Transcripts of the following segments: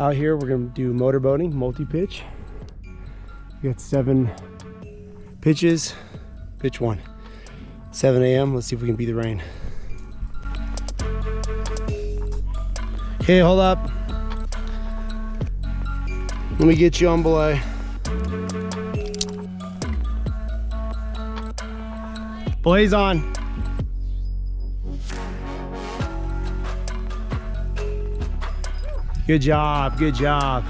Out here, we're gonna do motorboating, multi-pitch. We got 7 pitches. Pitch 1, 7 a.m. Let's see if we can beat the rain. Okay, hold up. Let me get you on belay. Belay's on. Good job, good job.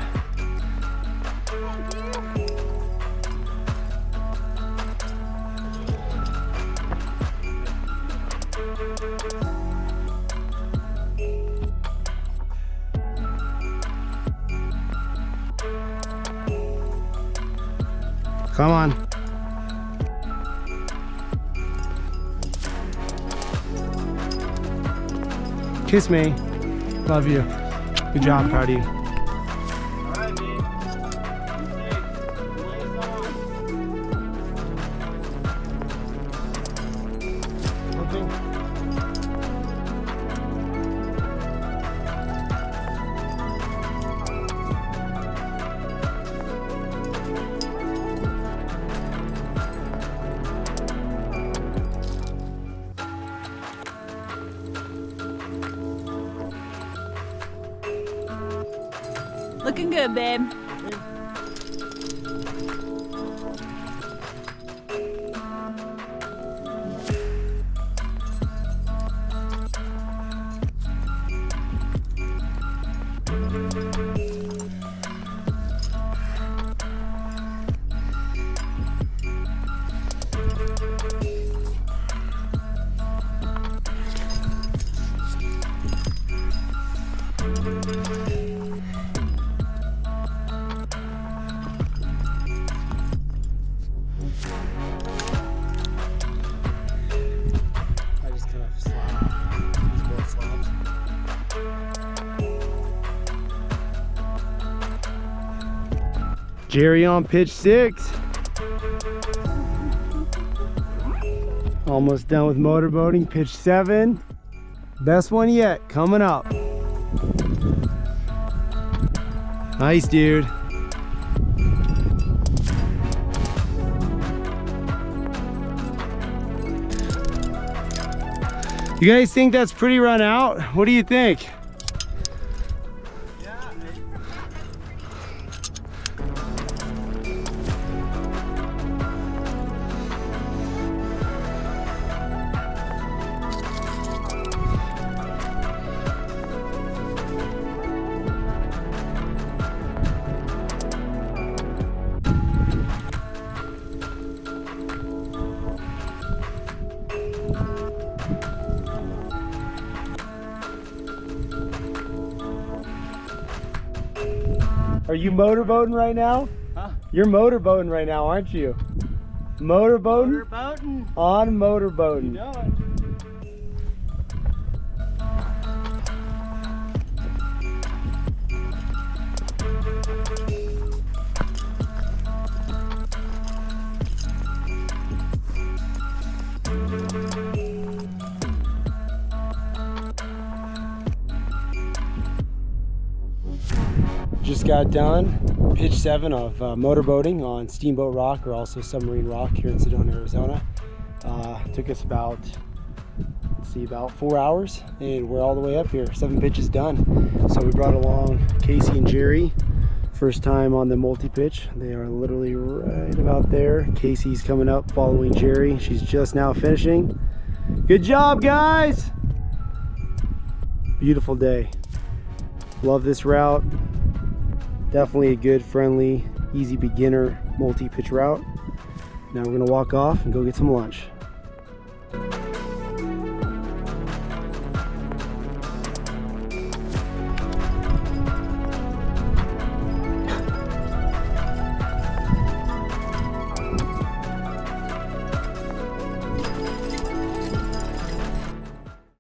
Come on. Kiss me. Love you. Good job, proud of you. All right, man. Looking good, babe. Jerry on pitch 6. Almost done with motorboating. Pitch 7. Best one yet, coming up. Nice, dude. You guys think that's pretty run out? What do you think? Are you motorboating right now? Huh? You're motorboating right now, aren't you? Motorboating? Motorboating. On motorboating. You know it. Just got done pitch 7 of motorboating on Steamboat Rock, or also Submarine Rock, here in Sedona, Arizona. Took us about, let's see, about 4 hours, and we're all the way up here. 7 pitches done. So we brought along Casey and Jerry. First time on the multi-pitch. They are literally right about there. Casey's coming up following Jerry. She's just now finishing. Good job, guys! Beautiful day. Love this route. Definitely a good, friendly, easy beginner multi-pitch route. Now we're gonna walk off and go get some lunch.